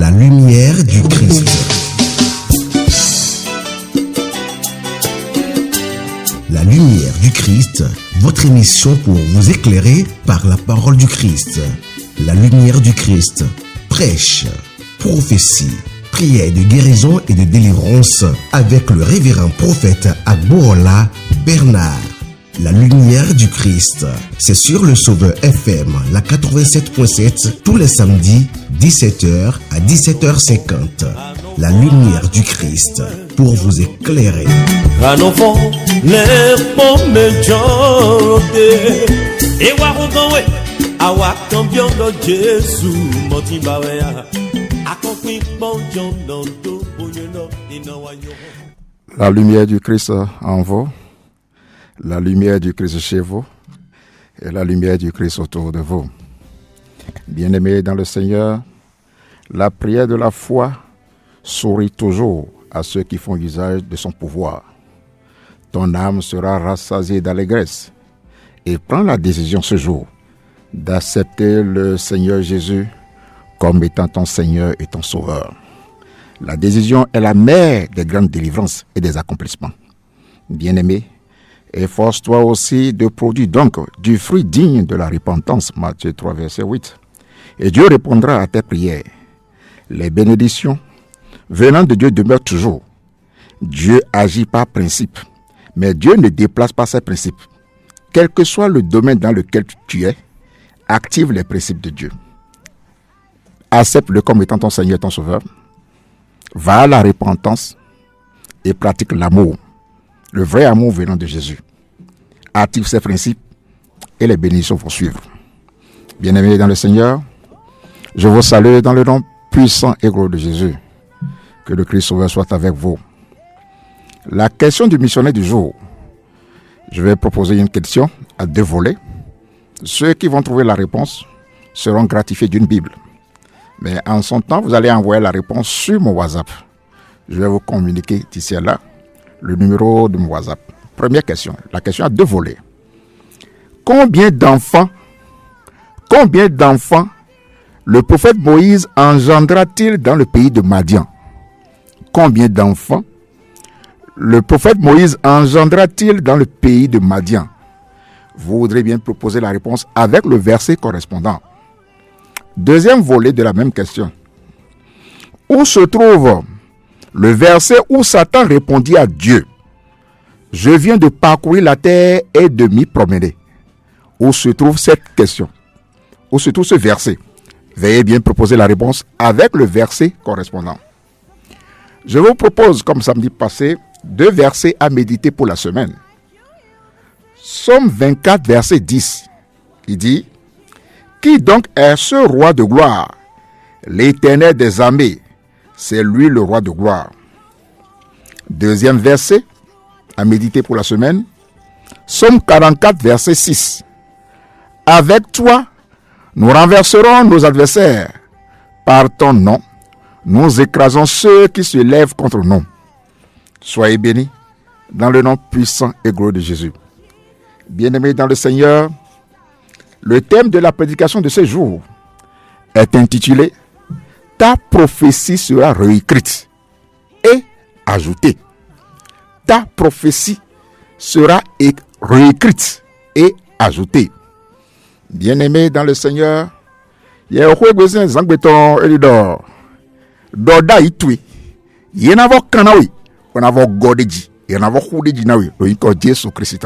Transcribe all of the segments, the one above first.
La lumière du Christ. La lumière du Christ, votre émission pour vous éclairer par la parole du Christ. La lumière du Christ, prêche, prophétie, prière de guérison et de délivrance avec le révérend prophète Agboola Bernard. La lumière du Christ, c'est sur le Sauveur FM, la 87.7, tous les samedis, 17h à 17h50. La lumière du Christ, pour vous éclairer. Un enfant, les pommes et warouganwe, awa cambion de Jésus, motimbaweya, accompli bon John dans tout bouillon et non. La lumière du Christ en vous, la lumière du Christ chez vous et la lumière du Christ autour de vous. Bien-aimés dans le Seigneur, la prière de la foi sourit toujours à ceux qui font usage de son pouvoir. Ton âme sera rassasiée d'allégresse et prends la décision ce jour d'accepter le Seigneur Jésus comme étant ton Seigneur et ton Sauveur. La décision est la mère des grandes délivrances et des accomplissements. Bien-aimé, efforce-toi aussi de produire donc du fruit digne de la repentance, Matthieu 3, verset 8. Et Dieu répondra à tes prières. Les bénédictions venant de Dieu demeurent toujours. Dieu agit par principe, mais Dieu ne déplace pas ses principes. Quel que soit le domaine dans lequel tu es, active les principes de Dieu. Accepte-le comme étant ton Seigneur et ton Sauveur. Va à la repentance et pratique l'amour. Le vrai amour venant de Jésus. Active ses principes et les bénédictions vont suivre. Bien-aimés dans le Seigneur, je vous salue dans le nom puissant et glorieux de Jésus. Que le Christ Sauveur soit avec vous. La question du missionnaire du jour. Je vais proposer une question à 2 volets. Ceux qui vont trouver la réponse seront gratifiés d'une Bible. Mais en son temps, vous allez envoyer la réponse sur mon WhatsApp. Je vais vous communiquer d'ici à là le numéro de mon WhatsApp. Première question. La question a 2 volets. Combien d'enfants le prophète Moïse engendra-t-il dans le pays de Madian? Combien d'enfants le prophète Moïse engendra-t-il dans le pays de Madian? Vous voudrez bien proposer la réponse avec le verset correspondant. Deuxième volet de la même question. Où se trouve le verset où Satan répondit à Dieu? Je viens de parcourir la terre et de m'y promener. Où se trouve cette question? Où se trouve ce verset? Veuillez bien proposer la réponse avec le verset correspondant. Je vous propose, comme samedi passé, 2 versets à méditer pour la semaine. Somme 24, verset 10. Il dit: Qui donc est ce roi de gloire? L'Éternel des armées, c'est lui le roi de gloire. Deuxième verset à méditer pour la semaine. Somme 44, verset 6. Avec toi, nous renverserons nos adversaires. Par ton nom, nous écrasons ceux qui se lèvent contre nous. Soyez bénis dans le nom puissant et glorieux de Jésus. Bien-aimés dans le Seigneur, le thème de la prédication de ce jour est intitulé « Ta prophétie sera réécrite et ajoutée ». Ta prophétie sera réécrite et ajoutée. Bien-aimés dans le Seigneur, il y a un besoin de Elidor. Doda itui. Il y en a un kanawi. On a un godeji. Il y en a un godeji nawi. Le iko Jésus Christ.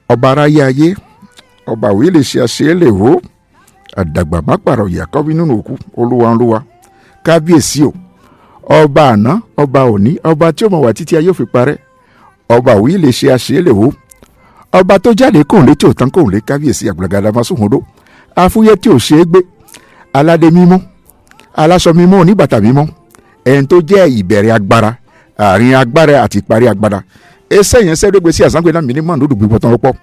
Obara yaye. Oba wile chercher le ho. Adagba makparo yakobi nunuku. Oluwa oluwa. Kabiesi o. Oba ana. Oba oni. Oba tí ó mọ̀ wá títí ayé fi parẹ́. Oba wile chercher le ho. Ọba tó jáde kóun lé tí ò tán kóun lé kábíyèsí àgbàlagbà masóhundó afúyẹ́ tí ò ṣe é gbé aládé mímọ́ aláṣọ mímọ́ oníbàtà mímọ́ ẹni tó jẹ́ ìbẹ̀rẹ̀ agbára àárín agbára àti ìparí agbára ẹsẹ̀ yẹn sẹ́dọ̀gbẹ́ sí àsánkwe náà mínímọ̀ lódò gbígbọ́ tán lọ́pọ̀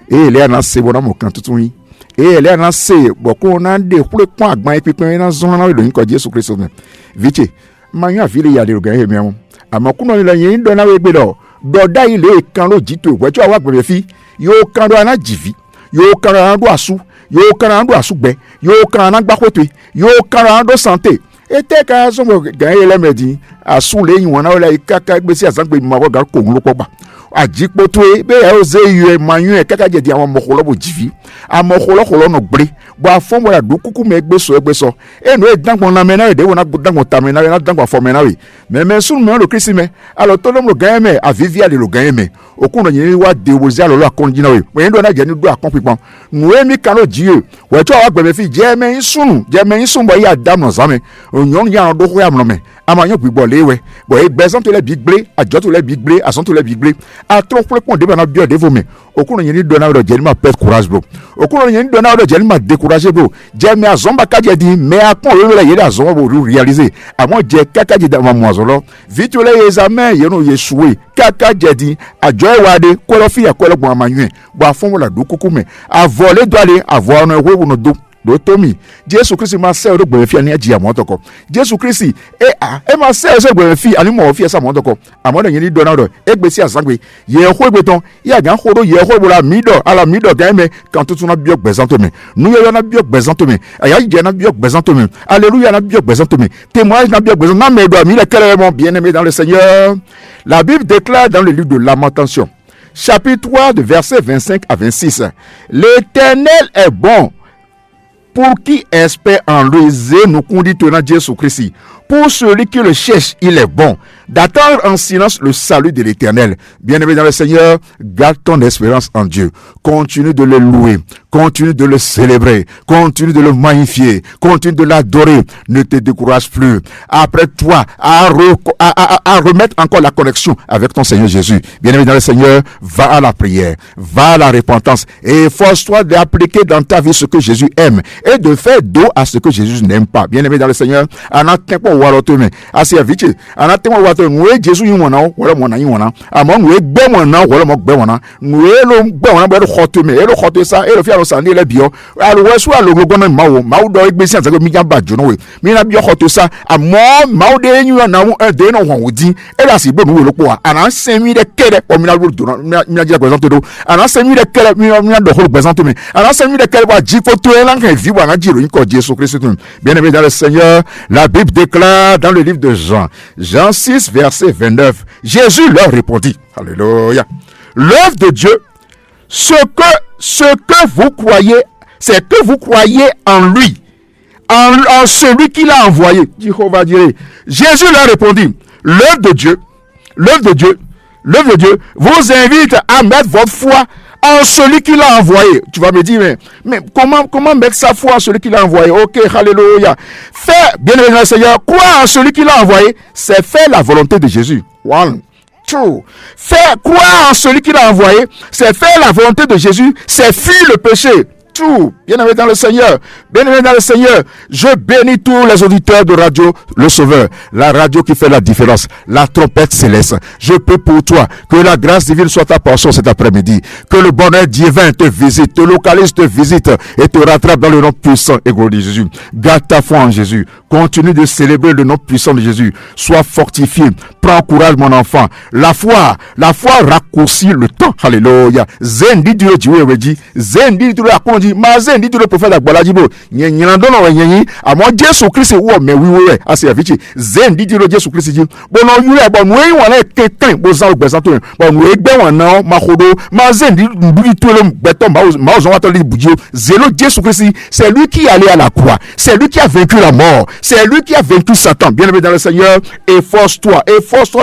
èèlẹ́ àná ṣe bọ́dá mọ̀ kan tuntun yín èèlẹ́ àná ṣe bọ̀kún náà dé kúlẹ̀ pọ́n àgbọn ẹ̀ pípẹ́ náà zọ́n náà ìlòyìn kọ Jésù Kristo mẹ́ viche máa yún àfihàn ìyá àdèrò gẹ̀ẹ́ mẹ́wọ́n àmọ́ kúnà nílẹ̀ yẹn ń dọ́nà wẹ́gbẹ́ lọ dọ́dá ilé kan ló jí tó ìwẹ́jọ́ àwọn àgbẹ̀rẹ̀ fi yóò kan ló aná jìfì yóò kan ló aná ló àṣù yóò kan ló aná ló àṣùgbẹ́ yo kan na gbakotwe yo kan na do santé ete ka so mo gan ele medi asun le yin wona ola ikaka gbe si asangbe ma bo ga ko nlo popa ajikpoto be e o ze yu e manyu e kaka je di àwọn mokolo bo jivi amokolo kolo no gbre bo afon mo la do kuku me gbe so enu e dangbon na me na de wona dangbon ta me na dangbon fo me na we me sun me lo krisi me alo to lo mo gan me avivia le lo gan me okun no yin wa de wo zi alo lo akon jina we mo yin do na je ni do akon pipon nu emi kan lo jiye we to wa gbe me fi je me sun bo ya dam no zame onyon ya do ko ya mo me amayan gbigbo lewe bo e gbezan to le bigble ajo to le bigble ason to le bigble a trop pon de bana bio de vome okun yin ni do na do je ni ma pet courage bro okun yin ni do na do je ni ma décourager bro je me azomba ka je di me akon lo le yere azomba bo réaliser amo je kaka je da mo azolo vite le examen ye no yesue kaka je di ajo e wade ko lo fi ko lo gbon amanyu bo afon la do kuku me a voler do aller avoir no ewo no do Tomi Jésus Christ ma se o gbe fi ani aji amon toko Jésus Christ e ma se o gbe fi ani mo fi esa amon toko amon yin ni do na do egbe si asangbe ye ho egbe ton ya gan ho do ye ho la mido ala mido gan me kan tutu na bio gbezan to me nu yo na bio gbezan to me aya je na bio gbezan to me alléluia na bio gbezan to me témoignage na bio gbezan na me do mi le kele mon bien-aimé dans le Seigneur. La Bible déclare dans le livre de Lamentation chapitre 3 de versets 25 à 26 l'Éternel est bon pour qui espère en lui, nous conduit tenant Jésus Christ. Pour celui qui le cherche, il est bon d'attendre en silence le salut de l'Éternel. Bien-aimé dans le Seigneur, garde ton espérance en Dieu. Continue de le louer, continue de le célébrer, continue de le magnifier, continue de l'adorer. Ne te décourage plus. Après toi, à remettre encore la connexion avec ton Seigneur Jésus. Bien-aimé dans le Seigneur, va à la prière, va à la repentance et force-toi d'appliquer dans ta vie ce que Jésus aime et de faire dos à ce que Jésus n'aime pas. Bien-aimé dans le Seigneur, warotome asia viche anatema wato nwe Jesu yin wona wala mona yin wona amo nwe gbe wona wala mo gbe wona nwe lo gbe wona be khotome e lo khoto sa e lo fi alo sa ni le bio alo wesu alo gogo na mawo do igbesi anse mi jamba jono we mi na bio khoto sa amo mawo de yin na wo de no won wodi e la si gbe mi wo lo po ana semi de kere o mi na lo do mi na je presente do ana semi de kere mi na do ho presente mi ana semi de kere ba ji photo e lan kan vi wa na jiro yin ko Jésus Christ. Bien aimé dans le Seigneur, la Bible déclare dans le livre de Jean 6 verset 29, Jésus leur répondit, alléluia, l'œuvre de Dieu, ce que vous croyez, c'est que vous croyez en lui, en celui qui l'a envoyé. Jéhovah Jireh. Jésus leur répondit, l'œuvre de Dieu vous invite à mettre votre foi en celui qui l'a envoyé. Tu vas me dire, mais comment mettre sa foi en celui qui l'a envoyé? Ok, alléluia. Faire, bien aimé Seigneur, croire en celui qui l'a envoyé, c'est faire la volonté de Jésus. One, two. Faire croire en celui qui l'a envoyé, c'est faire la volonté de Jésus, c'est fuir le péché. Tout. Bien-aimé dans le Seigneur, je bénis tous les auditeurs de Radio Le Sauveur, la radio qui fait la différence, la trompette céleste. Je prie pour toi que la grâce divine soit ta portion cet après-midi, que le bonheur divin te visite, te localise, te visite et te rattrape dans le nom puissant et glorieux de Jésus. Garde ta foi en Jésus, continue de célébrer le nom puissant de Jésus, sois fortifié, prends courage mon enfant. La foi raccourcit le temps. Alléluia. Zendi Dieu Dieu Zendi Dieu dit mazen dit le prophète Agbalajibo nyenando no yenyi amo Jésus Christ wo me wiwe asia vichi zen dit le Jésus Christ dit bono yure bo no yi wona keken bo za ogbesanto bo no egbe wona makodo mazen dit mbuli to le beton ma ozon wato li budio zelo Jésus Christ, c'est lui qui allait à la croix, c'est lui qui a vaincu la mort, c'est lui qui a vaincu Satan. Bien-aimé dans le Seigneur, efforce-toi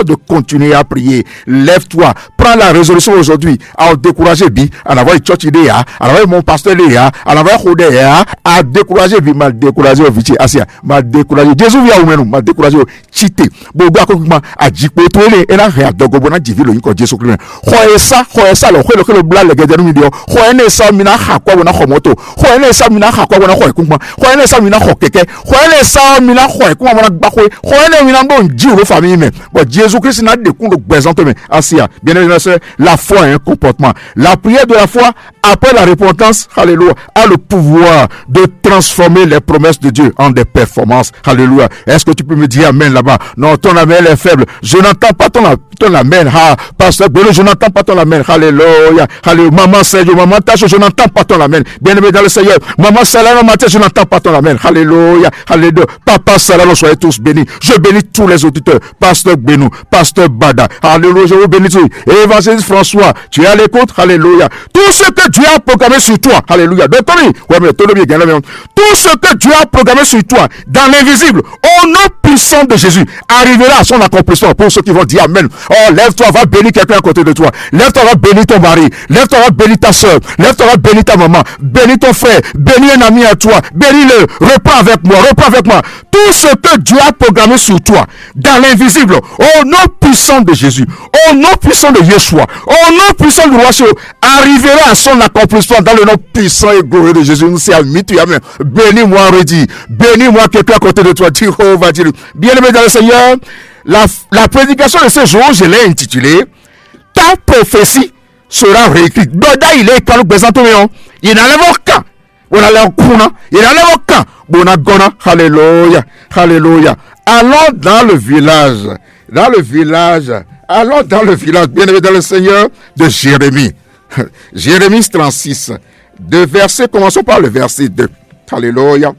de continuer à prier. Lève-toi, prends la résolution aujourd'hui à décourager bi, à avoir une church idée, à avoir mon pasteur Léa, à avoir Rodé, à décourager bi, mal décourager au viti, asia, mal décourager. Jésus vient au menu, mal décourager au chité. Boga kokuma a jikpo toele, et là rien dogo bona divilo yiko Jésus Christ. Khoesa le bla le gedenu midio. Khoene sa mina hakwa bona khomoto. Khoene sa mina hakwa bona khoi kuma. Khoene sa mina khokeke. Khoene sa mina khoi kuma bona bakwe. Khoene mina bon jiu famille mais. Bon Jésus Christ n'a de kundo présente mais asia. Bien évidemment, la foi est un comportement. La prière de la foi après la repentance, alléluia, a le pouvoir de transformer les promesses de Dieu en des performances. Alléluia. Est-ce que tu peux me dire amen là-bas? Non, ton amen est faible. Je n'entends pas ton amen. Pasteur Belo, je n'entends pas ton amen. Alléluia. Alléluia. Maman Seigneur, maman Tache, je n'entends pas ton amen. Bien-aimé dans le Seigneur. Maman Salano Matin, je n'entends pas ton amen. Alléluia. Alléluia. Papa Salano, soyez tous bénis. Je bénis tous les auditeurs. Pasteur Benou, Pasteur Bada. Alléluia. Je vous bénis tous. Évangéliste François, tu es à l'écoute. Alléluia. Tout ce que Dieu a programmé sur toi. Alléluia. Tout ce que Dieu a programmé sur toi, dans l'invisible, au nom puissant de Jésus, arrivera à son accomplissement. Pour ceux qui vont dire amen. Oh, lève-toi, va bénir quelqu'un à côté de toi. Lève-toi, va bénir ton mari. Lève-toi, va bénir ta soeur. Lève-toi, va bénir ta maman. Bénis ton frère. Bénis un ami à toi. Bénis-le. Reprends avec moi. Reprends avec moi. Tout ce que Dieu a programmé sur toi, dans l'invisible, au nom puissant de Jésus, au nom puissant de Yeshua, au nom puissant du roi, arrivera à son accomplissement dans le nom puissant et glorieux de Jésus. Nous sommes amen. Bénis-moi, redis. Bénis-moi quelqu'un à côté de toi. Jéhovah, dis-le. Bien-aimé dans le Seigneur, la prédication de ce jour, je l'ai intitulée Ta prophétie sera réécrite. Doda il est quand nous présentons, il n'enlève aucun. On a l'air kuna, il n'enlève aucun. Bonagona, alléluia, alléluia. Allons dans le village, allons dans le village, bien-aimé dans le Seigneur, de Jérémie. Jérémie 36, commençons par le verset 2. Alléluia.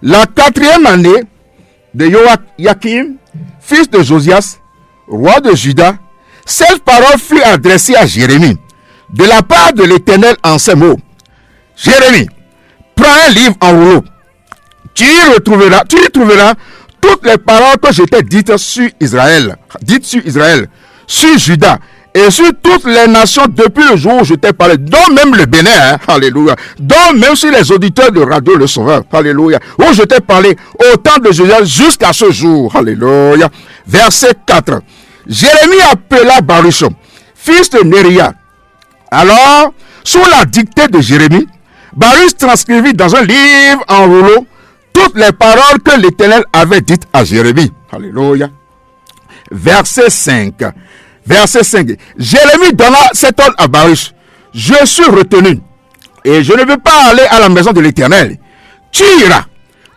La 4e année de Joachim, fils de Josias, roi de Juda, cette parole fut adressée à Jérémie, de la part de l'Éternel en ces mots. Jérémie, prends un livre en rouleau. Tu y trouveras toutes les paroles que je t'ai dites sur Israël, sur Juda, et sur toutes les nations depuis le jour où je t'ai parlé, dont même le Bénin, alléluia, dont même sur les auditeurs de Radio Le Sauveur, alléluia, où je t'ai parlé au temps de Josias jusqu'à ce jour, alléluia. Verset 4. Jérémie appela Baruch, fils de Néria. Alors, sous la dictée de Jérémie, Baruch transcrivit dans un livre en rouleau toutes les paroles que l'Éternel avait dites à Jérémie. Alléluia. Verset 5. Jérémie donna cet ordre à Baruch. Je suis retenu et je ne veux pas aller à la maison de l'Éternel. Tu iras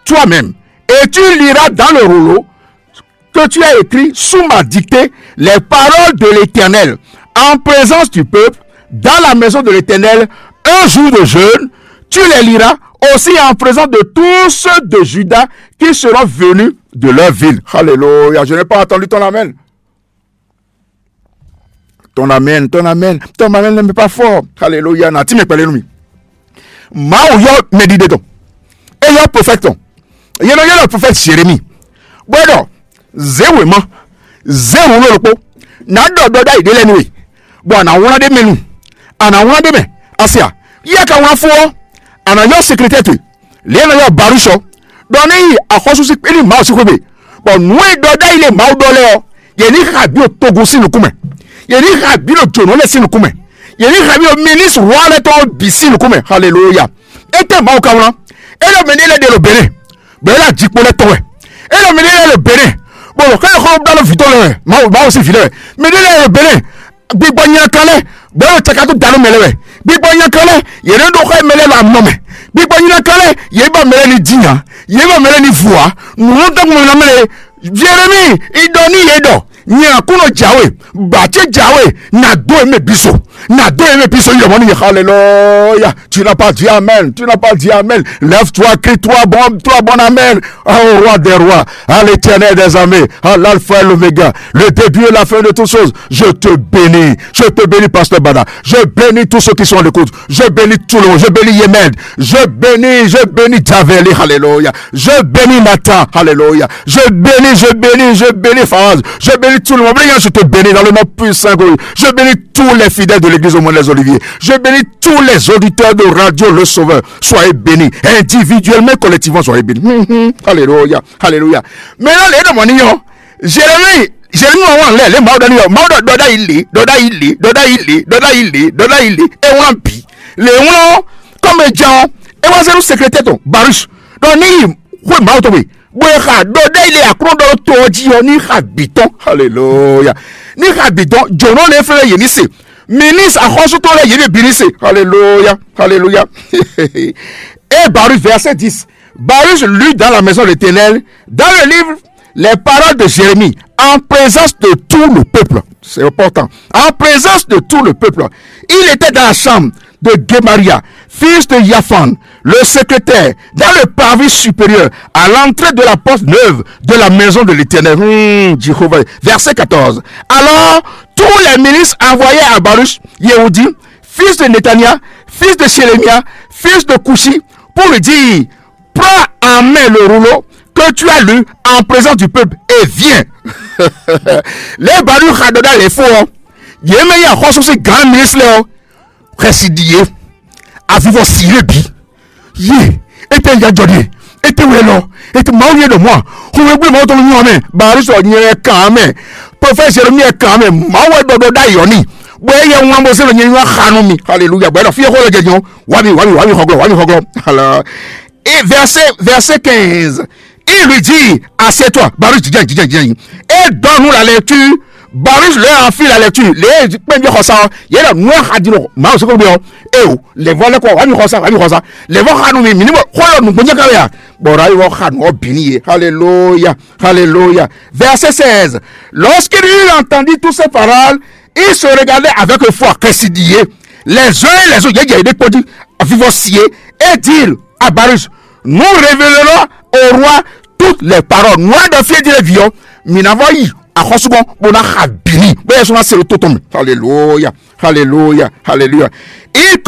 toi-même et tu liras dans le rouleau que tu as écrit sous ma dictée les paroles de l'Éternel en présence du peuple dans la maison de l'Éternel un jour de jeûne. Tu les liras aussi en présence de tous ceux de Juda qui seront venus de leur ville. Alléluia. Je n'ai pas entendu ton amen. Ton amen n'est pas fort. Alléluia. Nati me parle nous. Ma ou yo médite donc. Et yo prophète. Il y a le prophète Jérémie. Bueno, zéro le po. Na do da idele nous. Bon, na wona de menu. Ana wona de me. Asia. Ya ka wona fo. Ana yo secrétaire tu. Le na yo Baruch. Doni akhosu si peli ma si kobe. Bon, nous do da ile ma do le o. Ye ni ka bi o togo si no kume. Ye ni ka bi o jono le si no kume. Ye ni ka bi o ministre roi le to bisi no kume. Alléluia. Ete ma o ka wona. Et le menile de le Bénin. Ben là, dit pour les toits. Et le menile le Bénin. Bon, quand on dans le vidéo, ma aussi vidéo. Menile le Bénin. Bibonya Kale. Ben, tu as tout dans le mêlé. Bibonya Kale. Il y a un autre mêlé là, non mais. Bibonya Kale. Il y a pas mêlé ni digna. Il y a pas mêlé ni voix. Nous, on t'a mis la mêlé. Jérémie, il donne yedo. Nya kuno jawe. Bache jawe. Na do eme biso. Na do eme biso. Alléluia. Tu n'as pas dit amen. Lève-toi, crie-toi bon amen. Au roi des rois, à l'éternel des armées, à l'alpha et l'oméga, le début et la fin de toutes choses. Je te bénis, pasteur Bada. Je bénis tous ceux qui sont à l'écoute. Je bénis tout le monde. Je bénis Yemed. Je bénis Javeli. Alléluia. Je bénis Nathan. Alléluia. Je bénis Faraz. Je bénis tout le monde. Je te bénis dans le nom puissant. Je bénis tous les fidèles de l'église au monde des Oliviers. Je bénis tous les auditeurs de Radio Le Sauveur. Soyez bénis. Individuellement, collectivement, soyez bénis. Alléluia. Maintenant, les démonions, Jérémie, les Doda ili, et on pi. Les gens, comme les gens, et on a un secrétaire, Baruch. Donc, ni, Mautobi. Doda il est à croire dans le toji, ni habitant. Alléluia. Ni habitant, Jono les frères, Yenisi. ministre à Rosoutole, il est bénissé. Alléluia, alléluia. Et Baruch, verset 10. Baruch lut dans la maison de l'Éternel, dans le livre, les paroles de Jérémie, en présence de tout le peuple. C'est important. En présence de tout le peuple. Il était dans la chambre de Gemaria, fils de Yaphan, le secrétaire, dans le parvis supérieur, à l'entrée de la porte neuve de la maison de l'Éternel. Jéhovah. Verset 14. Alors, tous les ministres envoyés à Baruch, Yehudi, fils de Netania, fils de Shélémia, fils de Kouchi, pour lui dire, prends en main le rouleau que tu as lu en présence du peuple et viens. Les Baruch a donné les faux. Yémeya a reçu ce grand ministre là. Récidié. A vivre si le bi. Yé. Et t'es yadjodi. Et t'es wélo. Et t'es maouye de moi. On veut plus m'entendre nous en main. Baruch a dit quand même. Prophète Jérémie quand même. Maouye dodo da yoni. Boye un mose le nywa khanoumi. Alléluia. Boye fi ko le jejon. Wami hoglo. Alors. Et verset 15. Il lui dit, assieds-toi, Baruch, et donne-nous la lecture. Baruch leur en fit la lecture. Les voix Alléluia, alléluia. Verset 16. Lorsqu'il eut entendu toutes ces paroles, il se regardait avec foi, récidié. Les uns et les autres, il y a des produits vivossiers, et dire à Baruch, nous révélerons au roi toutes les paroles. Nous avons fait des vieux. Minavoyi, à Rosugon, on a rabini. C'est le totem. Alléluia, alléluia, alléluia. Il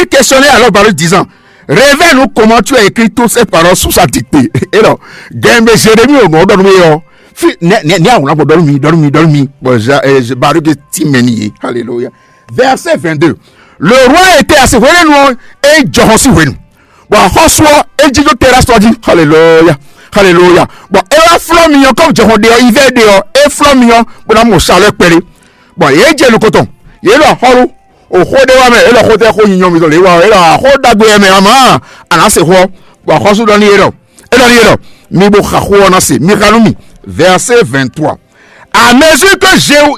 questionnait alors Baruch disant, révèle-nous comment tu as écrit toutes ces paroles sous sa dictée. Et là, Gembe Jérémie, on dormi. Dormi. Baruch Timeni. Alléluia. Verset 22. Le roi était assez loin et Jehosi Wenu. Bon, François, et Dieu terrasse toi dit, alléluia, alléluia. Bon, et la flamme mignon, comme Jean dehors, il va dehors, et flamme mignon, bon, mon chalet péré. Bon, il y a le coton, il y a le holo, au haut de la main, et le côté où il y a mis les voix, et la haut d'agoué, mais à ma, à la c'est quoi, bon, François dans l'hiero, et dans l'hiero, mi bo khakho na se, mi kalumi, verset 23. À mesure que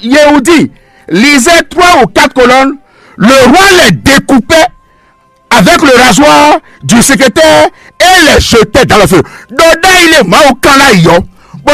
Yehudi lisait 3 ou 4 colonnes, le roi les découpait avec le rasoir du secrétaire et les jetait dans le feu. Doda il est maokana yo. Bon,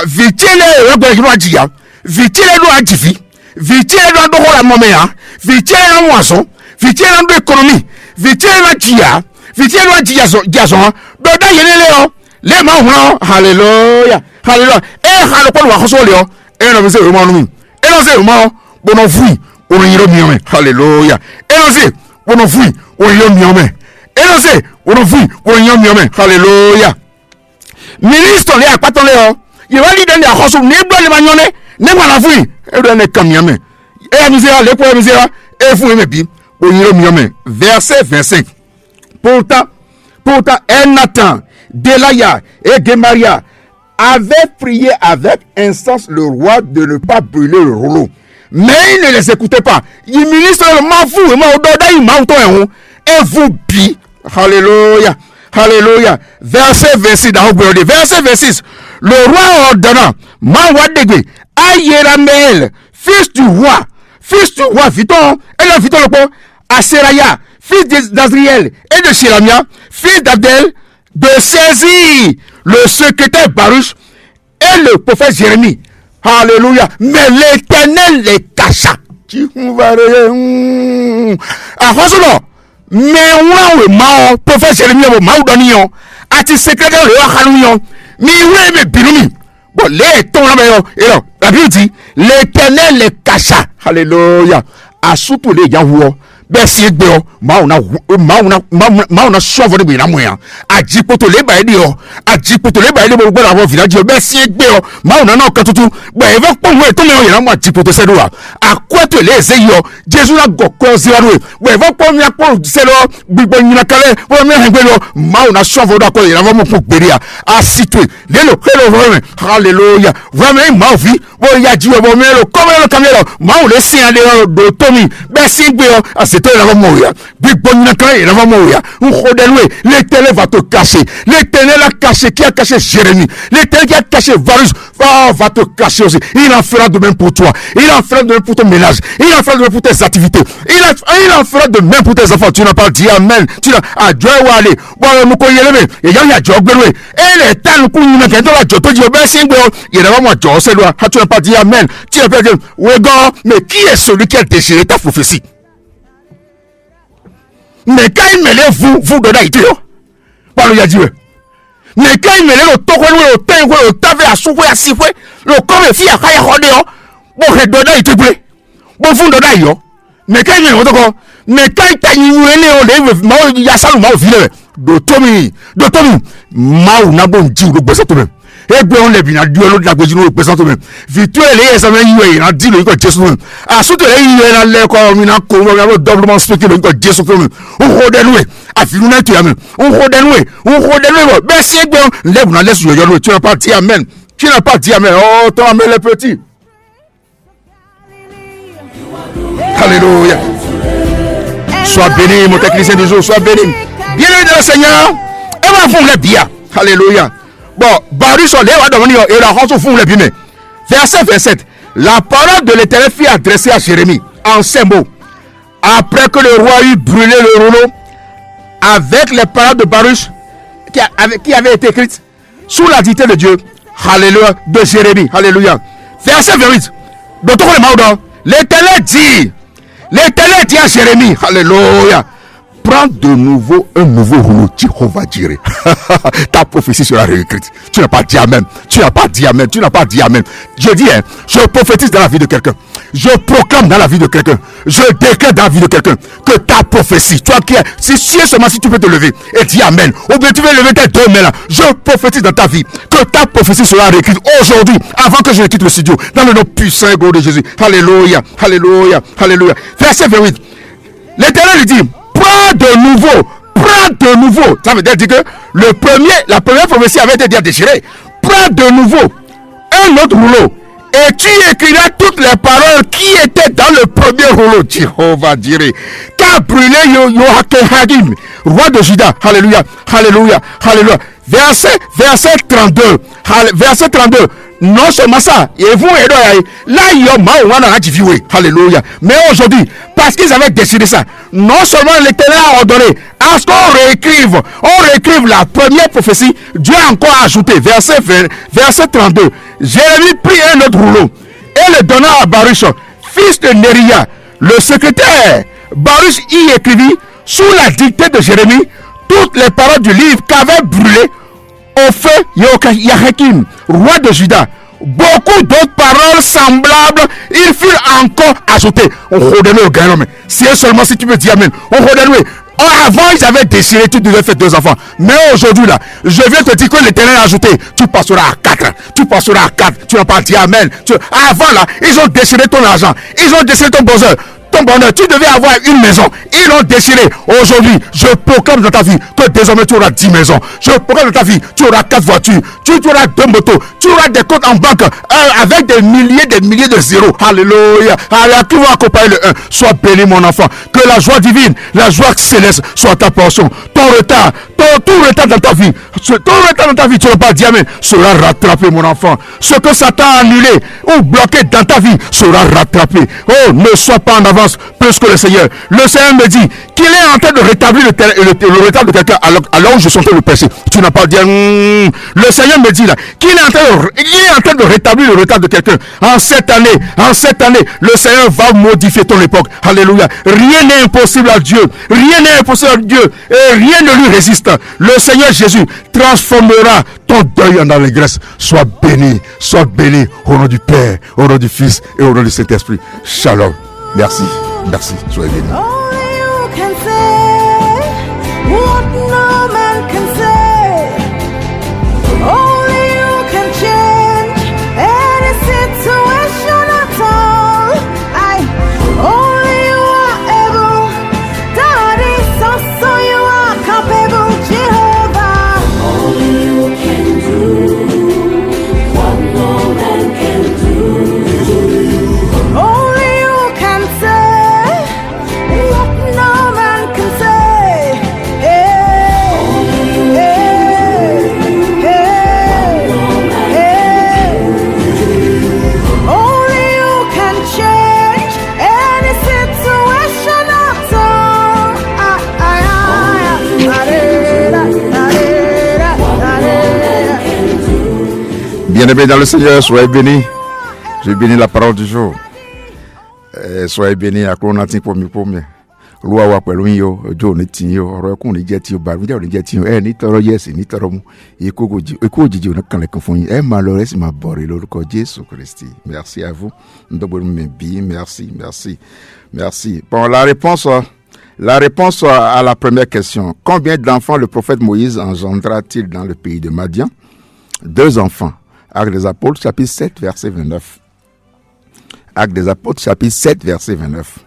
vitile regbejo adjiya. Vitile do adjifi. Vitile do la momea. Vitile do moisson. Vitile do économie. Vitile do adjiya. Vitile do adjiyason. Doda yele leo. Le maono. Alléluia. Alléluia. Et halopon wa khoso leo. Et no mise mo numi. Et no se mo bono fui. Ono yiro miome. Alléluia. Et no se bono fui. Alléluia. Ministre, les apatons léo. Il va lui donner à Rosso, n'est pas les magnonais, n'est pas la fouille. Et donne les camions. Et la misère, les points misère, et fouille mes billes. Verset 25. Pourtant, Nathan, Delaya et Gemaria avaient prié avec instance le roi de ne pas brûler le rouleau. Mais il ne les écoutait pas. Il ministre m'en fout, il m'a et vous bi. Alléluia. Alléluia. Verset 26 dans le verset 26. Le roi ordonna Mawadegwe à Yeramel, fils du roi, Viton, et le Viton le pont, à Seraya, fils d'Azriel et de Shiramia, fils d'Abdel, de saisir le secrétaire Baruch et le prophète Jérémie. Alléluia. Mais l'Éternel les cacha. À Rosolo, mais on m'a prophète Jérémie m'a donné à ti secrétaire le Hanou mi oui mais binumi. Bon les ton là et là la Bible dit l'Éternel les cacha. Alléluia. À surtout les gens besi gbe o ma una so for be na mo ya ajipoto le ba ile bo gbe la village besi gbe o ma una na kan tutu gbe e fe po we to me o ya mo ajipoto se do wa akweto le se yo Jesu na goko se wa do gbe e fe po mi apo se lo gbigbo yin na kale o mi han gbe lo ma una so for do ko ya mo po gbere a asitwe le lo me hallelujah vraiment ma vi bo ya ji o bo me lo ko me lo kamero ma o le sin ade do to mi besi gbe o c'était la mourir. Big Bon il va mourir. L'Éternel va te cacher. L'Éternel a caché, qui a caché Jérémie. L'Éternel qui a caché Varus va te cacher aussi. Il en fera de même pour toi. Il en fera de même pour ton ménage. Il en fera de même pour tes activités. Il en fera de même pour tes enfants. Tu n'as pas dit Amen. Tu n'as pas dit Amen. Bon, nous connaissons les et il y a Job. Et les temps, nous connaissons les gens. Tu peux dire, ben, c'est bon. Il y a vraiment Job. C'est loin. Tu n'as pas dit Amen. Tu n'as pas dit, oui, mais qui est celui qui a déchiré ta prophétie? Mais quand il mêlait vous de Haïti, par le Yadieu. Mais quand il mêlait le toko, le tengo, le tave, la soupe, la siffle, le corps de fille à Kaya Rodeo, bon, il donne Haïti, bon, vous de Haïti, mais quand il mêlait le toko, mais quand il t'a il y a ça, le mot vilain, de Tommy, Mao, Nabon, Dieu, le bossé toi-même. Et bien on est bien Dieu l'autre la gauche nous présente même victoire les examens il a dit le quoi Jésus même à sous de il a l'air comme une comme doublement spéculé le quoi Jésus même on redoué à finir tu amen on redoué ben c'est bien lève on laisse tu n'as pas dit amen oh toi amen les petits alléluia sois béni mon technicien du jour sois béni bien-aimé de le Seigneur et va fond les bien alléluia. Bon, Barus on lève à devenir et la rançon fou les bimés. Verset 27. La parole de l'Éternel fut adressée à Jérémie en ces mots. Après que le roi eut brûlé le rouleau avec les paroles de Barus qui avait été écrites sous la dictée de Dieu. Alléluia. De Jérémie. Alléluia. Verset 28. L'Éternel dit à Jérémie. Alléluia. Prends de nouveau un nouveau rouleau, Jéhovah Jireh. Ta prophétie sera réécrite. Tu n'as pas dit Amen. Je dis, je prophétise dans la vie de quelqu'un. Je proclame dans la vie de quelqu'un. Je déclare dans la vie de quelqu'un que ta prophétie, toi qui es, si seulement si tu peux te lever et dire Amen, ou bien tu veux lever tes deux mains là, je prophétise dans ta vie que ta prophétie sera réécrite aujourd'hui, avant que je ne quitte le studio, dans le nom puissant et glorieux de Jésus. Alléluia. Verset 28. L'Éternel lui dit, prends de nouveau. Ça veut dire que la première prophétie avait été déchirée. Prends de nouveau un autre rouleau et tu écriras toutes les paroles qui étaient dans le premier rouleau. Jéhovah Jireh, qu'a brûlé Yoachim, roi de Juda. Alléluia. Verset 32. Non seulement ça, et vous, là, il y a alléluia. Mais aujourd'hui, parce qu'ils avaient décidé ça, non seulement l'Éternel a ordonné à ce qu'on réécrive la première prophétie, Dieu a encore ajouté, verset 32, Jérémie prit un autre rouleau et le donna à Baruch, fils de Néria, le secrétaire. Baruch y écrivit sous la dictée de Jérémie toutes les paroles du livre qu'avait brûlé au feu Yoachim, roi de Juda. Beaucoup d'autres paroles semblables, il fut encore ajouté. On redonne au gagnant, c'est seulement si tu me dis Amen. On redonne. Avant, ils avaient déchiré, tu devais faire 2 enfants. Mais aujourd'hui, là, je viens te dire que l'Éternel a ajouté. Tu passeras à 4. Tu n'as pas dit Amen. Avant, là, ils ont déchiré ton argent. Ils ont déchiré ton bonheur. Tu devais avoir une maison. Ils l'ont déchiré. Aujourd'hui, je proclame dans ta vie que désormais tu auras 10 maisons. Je proclame dans ta vie, tu auras 4 voitures. Tu auras 2 motos. Tu auras des comptes en banque avec des milliers de zéros. Alléluia. Alléluia. Qui va accompagner le 1. Sois béni, mon enfant. Que la joie divine, la joie céleste soit ta portion. Tout retard dans ta vie, tu n'as pas dit Amen, sera rattrapé, mon enfant. Ce que Satan a annulé ou bloqué dans ta vie sera rattrapé. Oh, ne sois pas en avance plus que le Seigneur. Le Seigneur me dit qu'il est en train de rétablir le retard de quelqu'un alors où je suis en train de prêcher. Tu n'as pas dit Le Seigneur me dit là qu'il est en train de rétablir le retard de quelqu'un. En cette année, le Seigneur va modifier ton époque. Alléluia. Rien n'est impossible à Dieu. Et rien ne lui résiste. Le Seigneur Jésus transformera ton deuil en allégresse. Sois béni au nom du Père, au nom du Fils et au nom du Saint-Esprit. Shalom. Merci. Soyez bénis. Only you can say what no man can say. Only you can change any situation at all. Only you are able. Daddy, so you are capable, Jehovah. Only you can do what no man can do. Only you can say Bien-aimés dans le Seigneur, soyez bénis. Je bénis la parole du jour. Soyez bénis à Clonatin pour me. Loi wa pẹ̀lú yín o ọjọ́ òní tì yín o ọ̀rọ̀ ẹkún òní jẹ́ tí o bàrúdà òní jẹ́ tí o ní tọrọ yẹ́sì ní tọrọ mu ikú òjijì òní kan lẹ́kàn fún yín máa lọ rẹ́ sì máa bọ̀rẹ̀ lórúkọ Jésù Christi. Merci à vous. Merci. Bon, la réponse à la première question. Combien d'enfants le prophète Moïse engendra-t-il dans le pays de Madian? 2 enfants. Actes des Apôtres, chapitre 7, verset 29. Actes des Apôtres, chapitre 7, verset 29.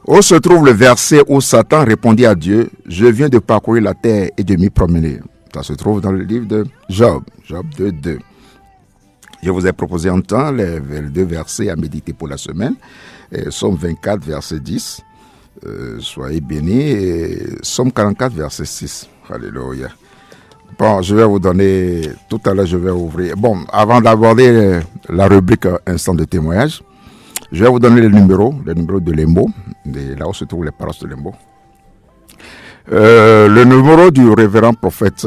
Où se trouve le verset où Satan répondit à Dieu, « Je viens de parcourir la terre et de m'y promener ». Ça se trouve dans le livre de Job, Job 2:2. Je vous ai proposé en temps les 2 versets à méditer pour la semaine. Somme 24, verset 10. Soyez bénis. Et Somme 44, verset 6. Alléluia. Bon, je vais vous donner, tout à l'heure je vais ouvrir. Bon, avant d'aborder la rubrique instant de témoignage, je vais vous donner le numéro de l'EMBO, là où se trouvent les paroisses de l'EMBO. Le numéro du révérend prophète,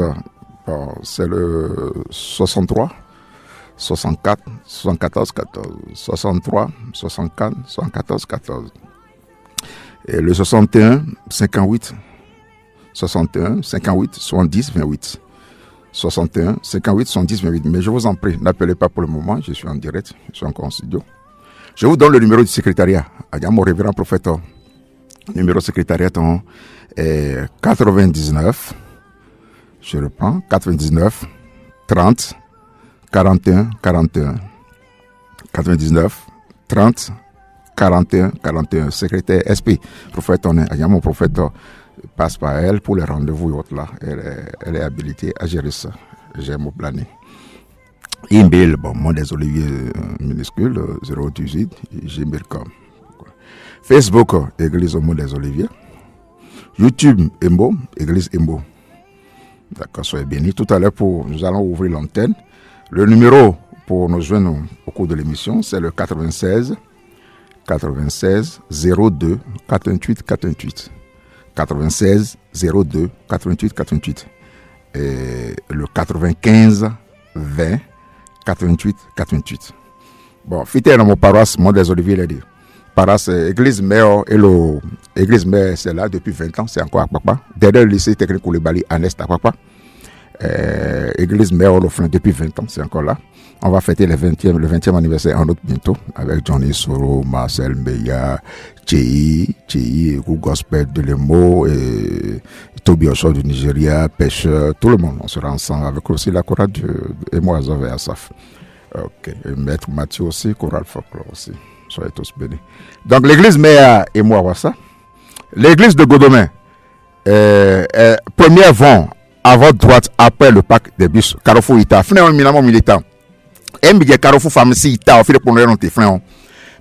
c'est le 63 64 74 14. 63 64 74 14. Et le 61 58 71 58 70 28. 61 58 70 28. Mais je vous en prie, n'appelez pas pour le moment, je suis en direct, je suis encore en studio. Je vous donne le numéro du secrétariat. Mon révérend prophète, numéro secrétariat est 99. Je reprends, 99 30 41 41. 99 30 41 41. Secrétaire SP, prophète, mon prophète passe par elle pour les rendez-vous et autres là. Elle est habilitée à gérer ça. J'aime au planer. Email, Mont des Oliviers minuscule 018 gmail.com. Facebook, Église au Mont des Oliviers. YouTube, Embo, Église Embo. D'accord, soyez bénis. Tout à l'heure, nous allons ouvrir l'antenne. Le numéro pour nous joindre au cours de l'émission, c'est le 96 02 88 88. 96 02 88 88. Et le 95 20 88 88. Bon, fidèle dans mon paroisse, Mont des Oliviers, dit. Paroisse, église mère, église mère, c'est là depuis 20 ans, c'est encore à Papa. Derrière le lycée technique Koulibaly, à Nest à Papa. Église mère, Oloflin, depuis 20 ans, c'est encore là. On va fêter le 20e anniversaire en août bientôt, avec Johnny Soro, Marcel Meya, Chei, Gospel de Lemo, et Toby Osho du Nigeria, Pêcheur, tout le monde. On sera ensemble avec aussi la chorale et moi, Azov et Asaf. Ok. Et Maître Mathieu aussi, chorale folklore aussi. Soyez tous bénis. Donc, l'église Méa et moi, voilà ça. L'église de Godomain, première vent à votre droite après le parc des bus, Carrefour Ita, Fnéon Minamon Militant. Et il y a Carrefour Pharmacie Ita, au fil de pour nous tes freins.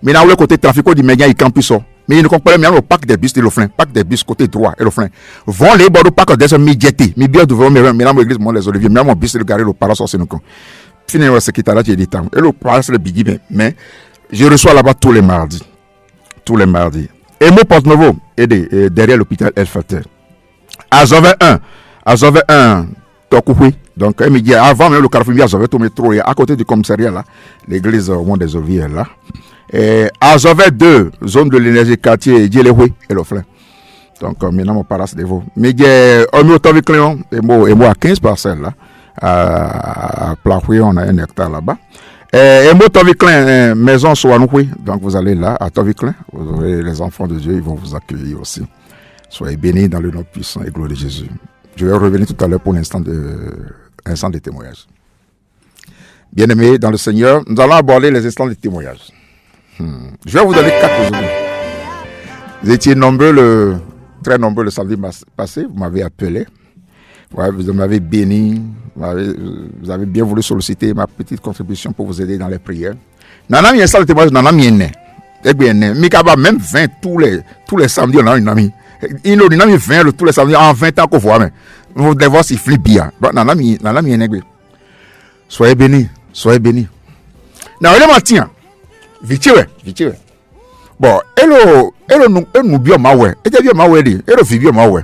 Mais dans le côté trafic du méga, il campus. Mais il ne comprend pas le parc des bus et le frein. Parc des bus côté droit et le frein. Vont les bords du parc des médiétés. Mais bien devant mes l'église, mon les oliviers, même mon bus et le garé, le parasol, c'est nous. Finalement, le secrétariat, il est temps. Et le parasol, le biggie, mais je reçois là-bas tous les mardis. Et mon porte-nouveau est derrière l'hôpital El Fater. Azove 1, Tokouhi. Donc, il me dit, avant même le carrefour, il y a tout métro, à côté du commissariat là, l'église au Mont des Oliviers là. Et Azove 2, zone de l'énergie quartier, Djelehoui et le Flin. Donc, maintenant, mon paroisse de vous. Mais il y a un autre Cléon, et moi à 15 parcelles là. À Plahoué, on a 1 hectare là-bas. Et moi, Toviclin, maison Soanoui. Donc, vous allez là, à Toviclin. Vous aurez les enfants de Dieu, ils vont vous accueillir aussi. Soyez bénis dans le nom puissant et gloire de Jésus. Je vais revenir tout à l'heure pour l'instant de témoignage. Bien-aimés dans le Seigneur, nous allons aborder les instants de témoignage. Je vais vous donner 4 aujourd'hui. Vous étiez très nombreux le samedi passé, vous m'avez appelé. Ouais, vous m'avez béni, vous avez bien voulu solliciter ma petite contribution pour vous aider dans les prières. Nana mi instant de témoignage, nana mi ene. Eh bien, Mikaba même 20 tous les samedis on a une amie. Il a mis 20 tous les samedis en 20 ans qu'on voit mais vous devez voir s'il flippe bien. Nana mi ene. Soyez bénis. Na ole matin. Vite. Bon, elle nous bien mawe. Et bien mawe dit. Elle vit bien mawe.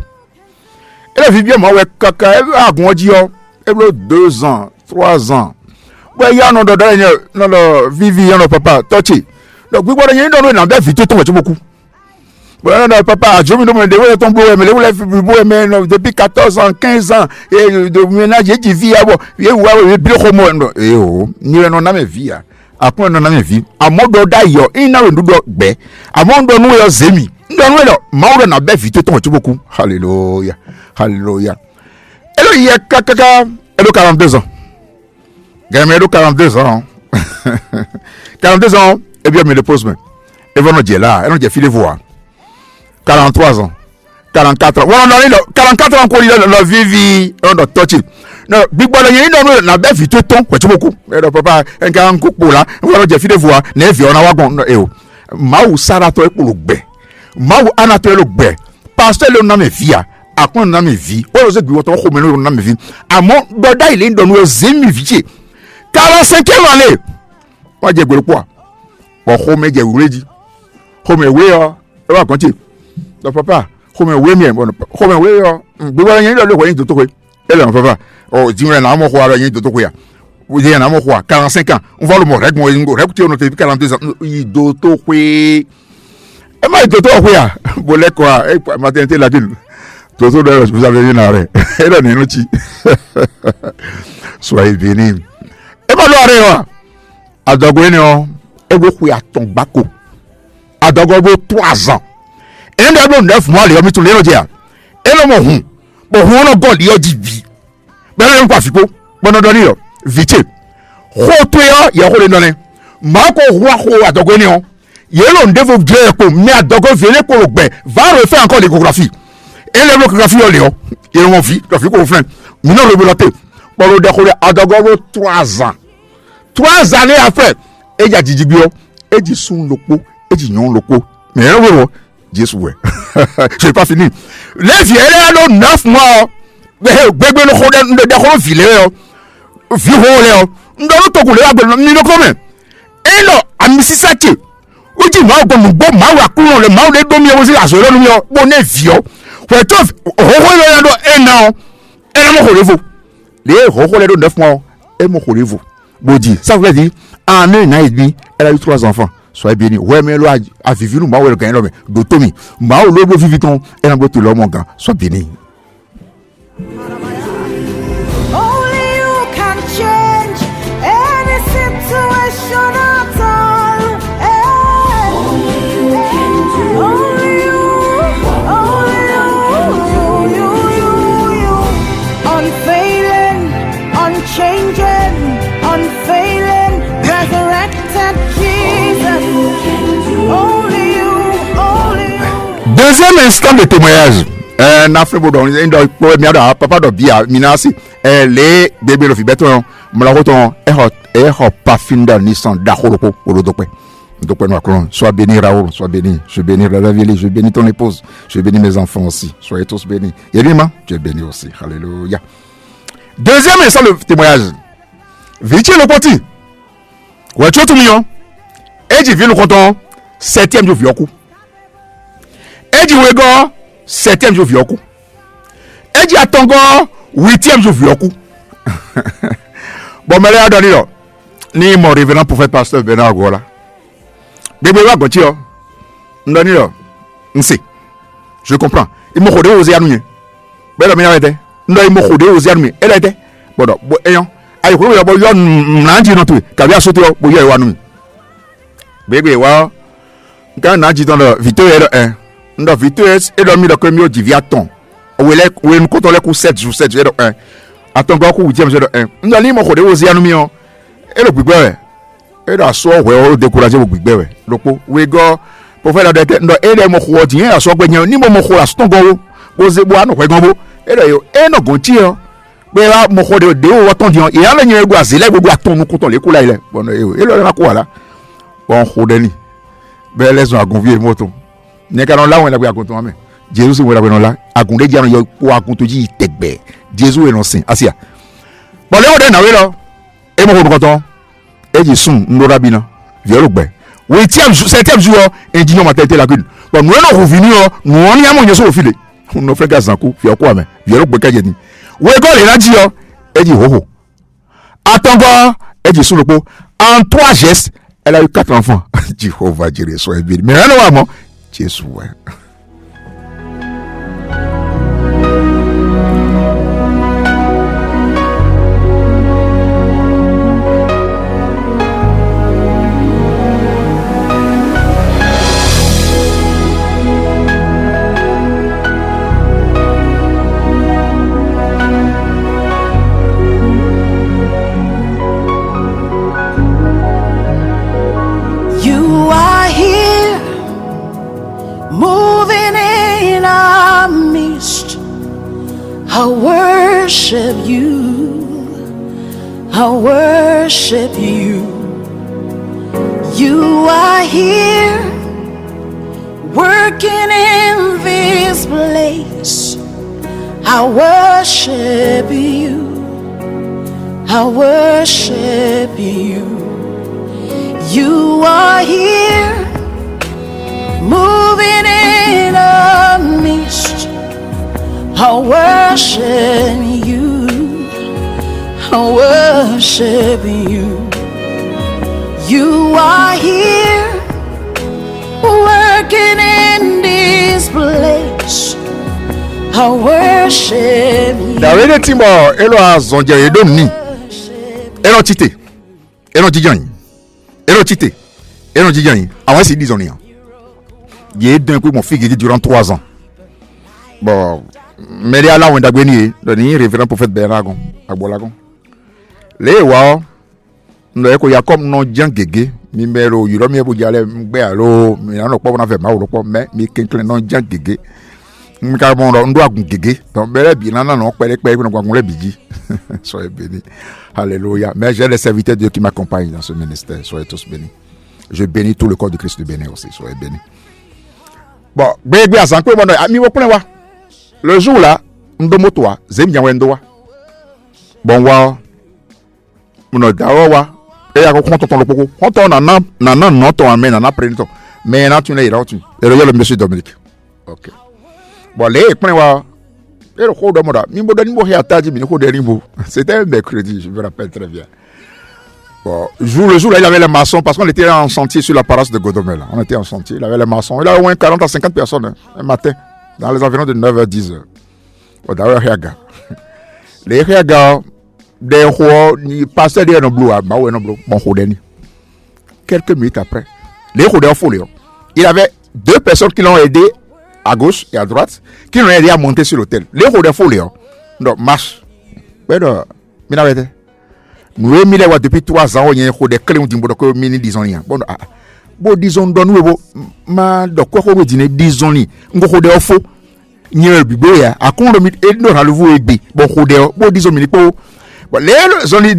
Elle vit bien mawe kaka, elle a grandi elle a 2 ans, 3 ans. Boy, ya no do no vivi ya no papa touchy. No gbe gboro yin do no na be fi to we boku. Boy no papa ajomi do me de we ton bo me le bo me no depuis 14 ans, 15 ans et de ménage e di vie abo. Ye wa we bi ko mo no e o ni no na me vie a. Akun no na me vie. Amodo da yo ina we ndudo gbe. Amodo no yo zemi. Ndo no lo ma na be fi to we boku. Hallelujah. Hallelujah. Hello ye kaka. Hello 42 ans. Gamedo 42 ans. 42 ans, et bien me dépose même. Et vous nous là, et nous dit filez voir. 43 ans. 44 ans. On a 44 ans qu'on la vie on a touché. Non, big boy y a na be vite ton ko beaucoup. Et le papa un gars en coupe là, on nous dit filez voir, ne vie on a wagon e o. Ma ou sara to e pour le gbe. Ma ou anato le gbe. Pasteur le nom via. Akon na me vie. O ze gbe to ko me no na me vie. Amon boda il est dans nos zemi vie. 45e année. Moi j'ai gbe quoi. Bon home j'ai ready. Home we o. E wa konti. Le papa, home we mi bon. Home we o. Bi wa yin lo ko yin to ko. E le papa. O di me na mo ko ara yin to ko ya. O di na mo ko 45 ans. On va le mo rek mo yin go rek ti on te 42 ans. I do to ko. E ma do to ko ya. Bo le ko e maternité la ville. Toto de vous avez une arrêt. Et là, nous soyez bénis. Et bien, l'oreille, Adogweno, et vous à ton bako. Adogobo 3 ans. Et nous avons 9 mois, les hommes, tous les gens. Et le mot, bon, on a bon, il y a dit vie. Mais là, on pas fico. Bon, on donne, vite. Rotoya, il y a rolé donné. Marco Roi, Adogweno. Il y a l'on développe Dieu, mais Adogo, venez pour le bain. Va refaire encore l'échographie. Et les blocs au Léon, ils ont vu, graphique au flanc. Nous n'avons pas le pour le décoller à Dagogo 3 ans. 3 années après, et il y a dit bio, et dit son loco, et dit non loco. Mais non, Jésus, ouais. Je n'ai pas fini. Les vieux, ils ont 9 mois. Bébé, le décoller filet, vieux, nous avons tout coulé à nous commun. Et là, à Mississippi, où dit, moi, comme bon, moi, coulon, le mal de dominer aussi à ce moment, bon, est vieux. Ouais, tu un an, et mon relève. Les relève 9 mois, et mon relève. Bodi, ça veut dire, en 1 an et demi, elle a eu 3 enfants. Soyez bénis. Ouais, mais elle a vécu, nous, le gagne l'homme. D'automi, ma ou le viviton, elle a beau l'homme, mon gars. Sois béni. Only you can change any situation at all. Only you can do. Only you. Unfailing, unchanging, unfailing, resurrected Jesus. Only you. Deuxième instant de témoignage. N'afrique bodon, papa de bia, minasi, les bébés de fibeton, mlaroton, pafinda nissan d'achoropo, pour le dope. Sois béni Raoul, sois béni. Je bénis la ville, je bénis ton épouse, je bénis mes enfants aussi. Soyez tous bénis. Yérima, tu es béni aussi. Alléluia. Deuxième instant de témoignage. Vite le petit. Ouais, tu es tout mignon. Et tu viens le content. 7e jour vioku. Et tu wego 7e jour vioku. Et tu atongo 8e jour vioku. Bon, mais là, Danilo, ni mon révérend prophète pasteur Bernard Gola. Bébé wa gotio. Danilo, nsi. Je comprends. Il m'a rodé aux yanouye. Bella mina était. Non, il m'a rodé aux yanouye. Elle était. Bon, bon, ayant. Aïe, vous avez yon nanji non tout. Kabia sauté au boye wanouye. Bébé wa. Quand nanji dans le vito et le 1. Dans vito et le mi le premier diviaton. Où est nous comptons les coups 7 jours 7 jours 1. Attends encore coup 8e jour 1. Nous allons m'a rodé aux yanouye. Et le bigbe. Et la soie ouais décourager au bigbe ouais. Donc we go pour faire la dette no et les mo ko ti en so pe ni mo ko la ston go bo ze bo anu ko go bo e le yo e no gon ti o pe la mo ko de o ton dion e ala ni ego azile gbogbo aton nu ko ton le ko la ile bon e lo na ko ala bon ko de ni be les on agun vie moto ni ka non la won la pe agun ton ame Jesus we la pe non la agun de janu yo ko agun to ji tegbe Jesus we non sin asia bon le o de na we lo e mo ko ton et dit son n'aura bien viens le bain 7e jour indignon maternité la cune bon nous allons revenir nous on y a mon yeso au filet on fait gazanko viens quoi mais viens le bain kajeni we go le la dit et dit ho ho attends Elle dit sur le pot, en 3 gestes, elle a eu 4 enfants. Jéhovah Jireh, soyez béni. Mais rien à voir, Jésus, ouais. I worship you, I worship you. You are here, working in this place. I worship you, I worship you. You are here, moving in our midst. I worship you, I worship you. You are here, working in this place. I worship you. David Timbo, elo azonje edom ni. Elo tite. Elo jijan. Elo tite. Elo jijan. Àwọn si disons ni. Yé d'un coup mon fils durant 3 ans. Bon, mais là on dagweni, le révérend prophète Bernard Agbolagon. Le wa no ko Jacob no jangege mi mero yiro mi ebo jale ngbe alo mi na no po na fe ma wo po me mi kenkle no jangege mi ka mo ndo agun gege donc bere bi na no pere pere no agun le biji. Soyez bénis. Alléluia. Mais j'ai les serviteurs de Dieu qui m'accompagnent dans ce ministère. Soyez tous bénis. Je bénis tout le corps de Christ de béni aussi. Soyez bénis. Bon, bébé à sanko mo mi wo pon wa. Le jour là, ndo motoa, zem jan wendo wa. Bon wa no dawo wa e ya ko konton lo poko. Konton na no to amen na prento. Mais na tu ne ira tu. Et le monsieur Dominique. OK. Bon les pon wa et le cours de moda. Mi mo dani mo he ataji mi ko de rimbo. C'était un mercredi, je me rappelle très bien. Bon, le jour là, il avait les maçons parce qu'on était en chantier sur la paroisse de Godomel. On était en chantier, il avait les maçons. Il y avait au moins 40 à 50 personnes un matin, dans les environs de 9h, 10h. Bon, d'ailleurs, regarde. Les regards, des rois, ils passaient derrière nos bleus, bon, quelques minutes après, les rois de folie. Il y avait 2 personnes qui l'ont aidé à gauche et à droite, qui l'ont aidé à monter sur l'hôtel. Les rois de folie. Donc, marche. Mais non, mais non, nous avons depuis 3 ans, il y a des clés qui ont été disons. Bon, disons, nous ma de quoi vous dites, disons, nous avons des faux. Nous avons des bébés, à quoi nous avons des bébés. Bon, disons, les zones et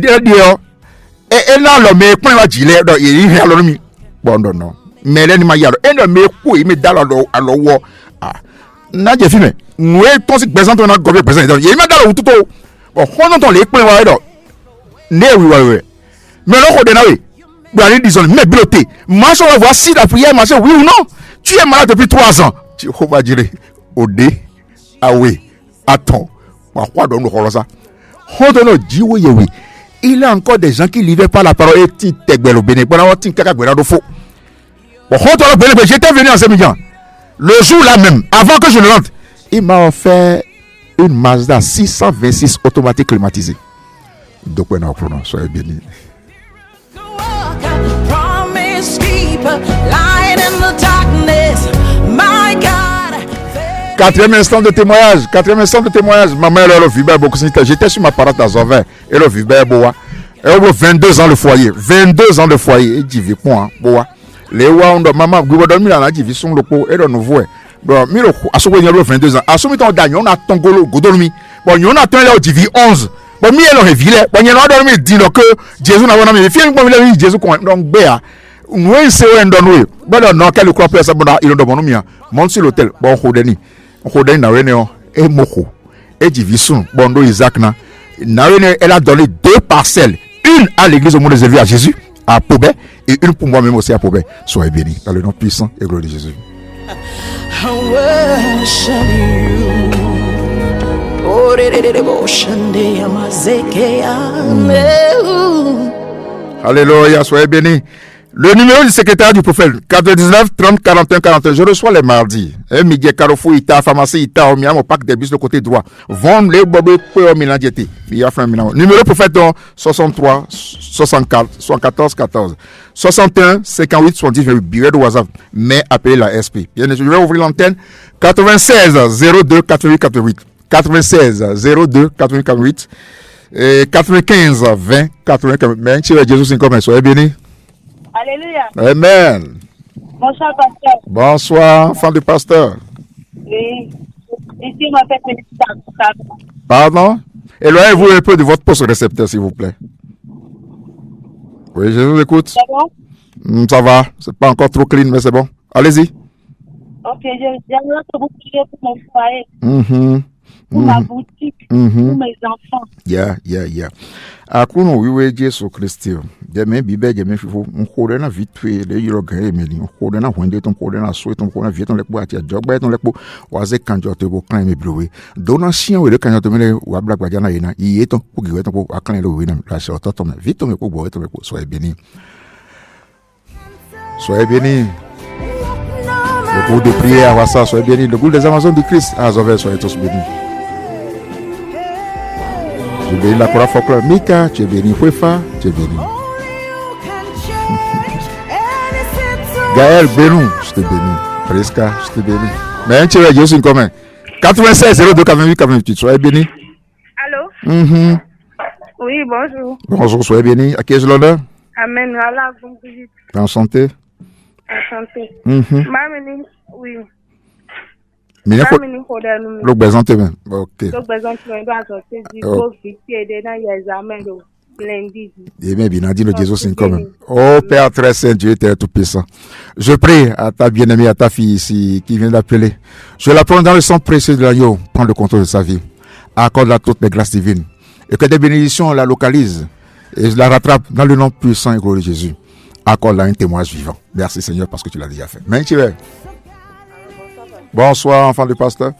là, le mec, quand il va dire, il y a le bon, non. Mais là, il m'a dit, et le mec, il met dans l'eau. N'a pas filmé. Nous avons présent, on a gobé présent. Il m'a dans l'eau tout. Bon, on entend les points, mais là, on disons, mais bloqué. Moi, je vais voir si la prière marche, oui ou non. Tu es malade depuis 3 ans. Tu vas dire, Odé, ah oui, attends. Pourquoi donne-nous ça? On donne dit oui, oui. Il y a encore des gens qui ne livrent pas la parole et qui t'égbèrent au béné. Bon, on t'inquiète, on faux. Bon, on donne le béné. J'étais venu en Sémillan. Le jour là même, avant que je ne rentre, il m'a offert une Mazda 626 automatique climatisée. Donc, on a un soyez bénis. Quatrième instant de témoignage. Maman, elle a vu beaucoup. J'étais sur ma parade à Zovin. Elle a vu Boa. Elle a 22 ans le foyer. 22 ans de foyer. Et dit, vu quoi, Boa. Les Ouah, maman, Goubodon, a dit, son loco, et on voit. Bon, Milo, à ce moment, il y a 22 ans. À ce moment, on a Tongolo, Goudolmi. Bon, il y en a un là, il dit, 11. Bon, mi elle aurait vilé. Bon, il y en a un dit que Jésus n'a pas mis. Fille, bon, il a dit Jésus, donc, béa. Nous, c'est un donné. Bon, non, quel croit ça, bon, il a bon, mien. Monte sur l'hôtel. Bon, Rodeni. Rodeni n'a rien, et Moko. Et Division, bon, do Isaac, na. Elle a donné 2 parcelles. Une à l'église au monde réservé à Jésus, à Pobé, et une pour moi-même aussi à Pobé. Soyez bénis. Dans le nom puissant et glorieux de Jésus. I worship you. Oh, de devotion, de amazeke, Alléluia, soyez bénis. Le numéro du secrétaire du prophète, 99 30 41 41. Je reçois les mardis. Miguel Carrefour, Ita, pharmacie, Ita, Omia, mon pack des bus de côté droit. Vendre les bobos pour Milan Diété. Numéro prophète, 63 64 74 14. 61 58 70. Billet de WhatsApp. Mais appelez la SP. Bien, je vais ouvrir l'antenne. 96 02 88 88. 96 02 88 88. Et 95 20 80. Mais Jésus, c'est comme soyez bénis. Alléluia. Amen. Bonsoir, pasteur. Bonsoir, enfant du pasteur. Oui. Ici, on m'appelle Félicita. Pardon? Éloignez-vous un peu de votre poste récepteur, s'il vous plaît. Oui, je vous écoute. C'est bon? Ça va. C'est pas encore trop clean, mais c'est bon. Allez-y. Ok, j'aimerais que vous priez pour mon foyer, pour ma boutique, pour mes enfants. Yeah. Akuno wiwe Jesu Kristi. Deme bibe deme fifo. Nkode na vitwe le yiro gae meli. Nkode na wende ton kode na so ton kode na vieton lekbo atia jogba ton lekbo waze kanjo te bo kan me blowe. Donation we le kanjo te mele wa black ba jana yena. Iye ton ku giwe ton ko akan le we na la so to ton vito me ko bo to me ko soyez bénis. Soyez bénis. Le groupe de prière à ça, soyez bénis. Le groupe des Amazones du Christ à Zovel, soyez tous bénis. Je bénis la Cora Folklore. Mika, tu es béni. Fouefa, tu es béni. Gaël Benou, je te bénis. Presca, je te bénis. Mais tu es Dieu commun. 96 02 88 88, soyez bénis. Allô? Oui, bonjour. Bonjour, soyez bénis. À qui ai-je l'honneur? Amen. Allah, vous dites. En santé. En santé. Mamini, oui. Mais il faut le le besoin de même. Ok. Le besoin de sortir du Covid et des examens de lundi. Et bien, bien, dit le Jésus, c'est comme. Oh, Père très saint, Dieu est tout puissant. Je prie à ta bien-aimée, à ta fille ici, qui vient d'appeler. Je la prends dans le sang précieux de l'agneau. Prends le contrôle de sa vie. Accorde-la toutes les grâces divines. Et que des bénédictions la localisent. Et je la rattrape dans le nom puissant et glorieux de Jésus. Accorde-la un témoignage vivant. Merci Seigneur parce que tu l'as déjà fait. Mais tu es. Bonsoir, enfant du pasteur.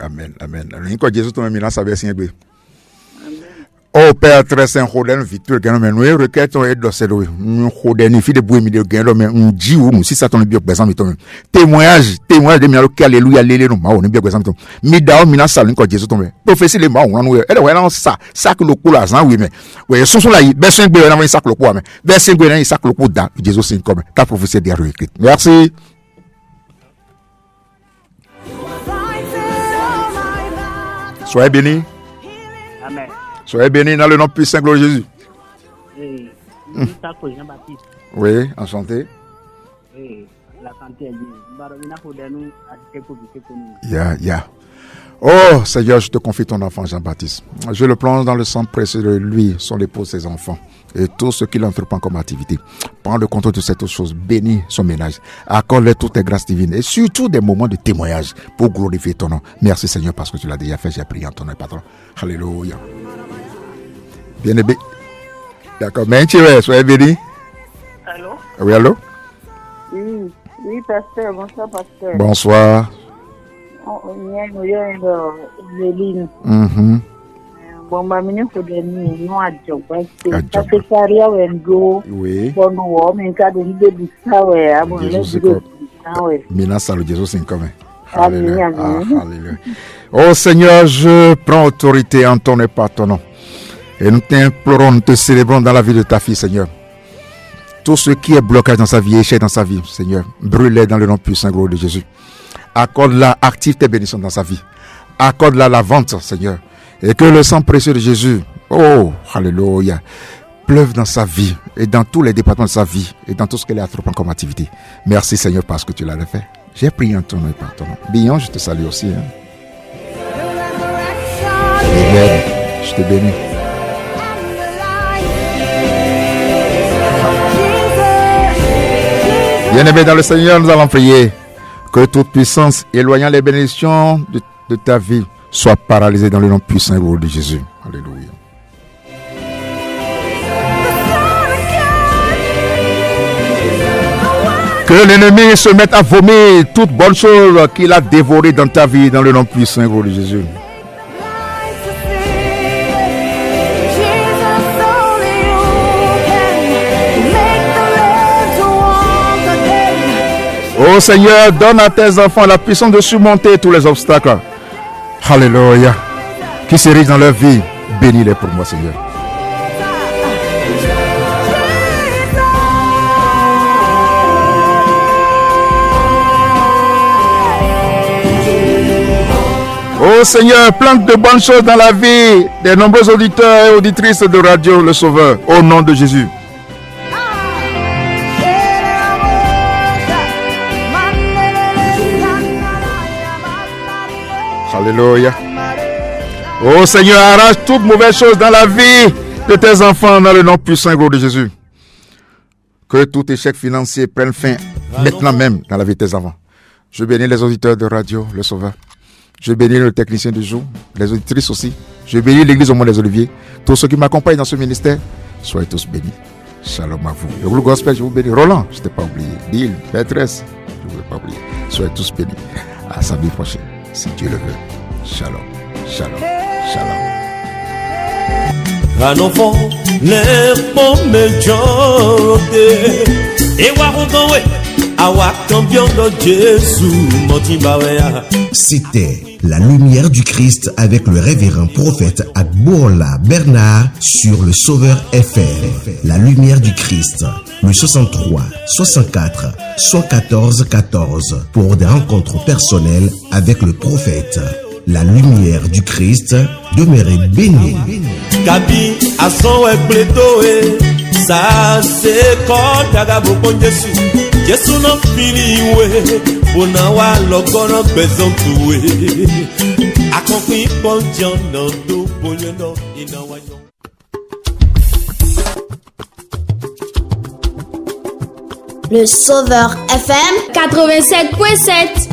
Amen, amen. Oh Père très saint, Roden Victor Ganon, nous requêtons et d'océdo, nous Roden, fille de Bouémi de Ganon, mais on dit où nous si ça tombe bien, par exemple, témoignage de Mialo, alléluia, alléluia, nous, on est bien, par exemple, Midao, Mina Salin, quand Jésus tombe, prophétie les mains, on a, elle est ça, sac le coup là, oui, mais, oui, sont là, Bessin Bénin, un sac le coup, mais, Bessin Bénin, un sac le coup, Jésus, c'est comme, ta prophétie derrière écrite. Merci. Soyez bénis. Amen. Soyez bénis dans le nom puissant de Jésus. Oui, Jean-Baptiste. Oui, enchanté. Oui, la santé est Yeah. Oh Seigneur, je te confie ton enfant Jean-Baptiste. Je le plonge dans le sang précieux de lui, son épouse, ses enfants et tout ce qu'il entreprend comme activité. Prends le contrôle de cette chose, bénis son ménage, accorde-lui toutes tes grâces divines et surtout des moments de témoignage pour glorifier ton nom. Merci Seigneur parce que tu l'as déjà fait, j'ai prié en ton nom, patron. Alléluia. Bien aimé. D'accord, mais tu es, soyez béni. Allô? Oui, allô? Oui, pasteur, bonsoir, pasteur. Bonsoir. Bon, ma mine for the new job. Ça fait carrière and go. Oui. Bon, on est cas de l'idée du Mina salut Jésus, c'est comme. Alléluia. Alléluia. Oh Seigneur, je prends autorité en ton et par ton nom. Et nous t'implorons, nous te célébrons dans la vie de ta fille, Seigneur. Tout ce qui est blocage dans sa vie, échec dans sa vie, Seigneur, brûle-les dans le nom puissant et glorieux de Jésus. Accorde-la, active tes bénédictions dans sa vie. Accorde-la la vente, Seigneur. Et que le sang précieux de Jésus, oh, alléluia, pleuve dans sa vie et dans tous les départements de sa vie et dans tout ce qu'elle a entrepris comme activité. Merci, Seigneur, parce que tu l'as fait. J'ai prié en ton nom et par ton nom. Billon, je te salue aussi. Amen. Je te bénis. Bien-aimé dans le Seigneur, nous allons prier que toute puissance éloignant les bénédictions de ta vie soit paralysée dans le nom puissant et glorieux de Jésus. Alléluia. Que l'ennemi se mette à vomir toute bonne chose qu'il a dévorée dans ta vie, dans le nom puissant de Jésus. Oh Seigneur, donne à tes enfants la puissance de surmonter tous les obstacles. Alléluia. Qui se riche dans leur vie, bénis-les pour moi, Seigneur. Oh Seigneur, plante de bonnes choses dans la vie des nombreux auditeurs et auditrices de Radio Le Sauveur, au nom de Jésus. Alléluia. Oh Seigneur, arrache toutes mauvaises choses dans la vie de tes enfants dans le nom puissant de Jésus. Que tout échec financier prenne fin maintenant même dans la vie de tes enfants. Je bénis les auditeurs de Radio Le Sauveur. Je bénis le technicien du jour, les auditrices aussi. Je bénis l'église au Mont des Oliviers. Tous ceux qui m'accompagnent dans ce ministère, soyez tous bénis. Shalom à vous. Le groupe gospel, je vous bénis. Roland, je ne t'ai pas oublié. Bill, Petresse, je ne vous ai pas oublié. Soyez tous bénis. À samedi prochain, si Dieu le veut. Shalom, shalom, shalom. Un enfant, les pommes joroté. Et warouganwe, awa cambion de Jésus, motimbaweya. C'était La Lumière du Christ avec le révérend prophète Agbola Bernard sur le Sauveur FM. La Lumière du Christ, le 63 64 114 14 pour des rencontres personnelles avec le prophète. La Lumière du Christ, demeurez béni. Kabi ason ekpleto ça c'est quand t'agabo pour Jésus. Jésus non fini ona wa lokono besoin toué. Accompli bon Dieu non do bonyo ina wanyo. Le Sauveur FM 87.7.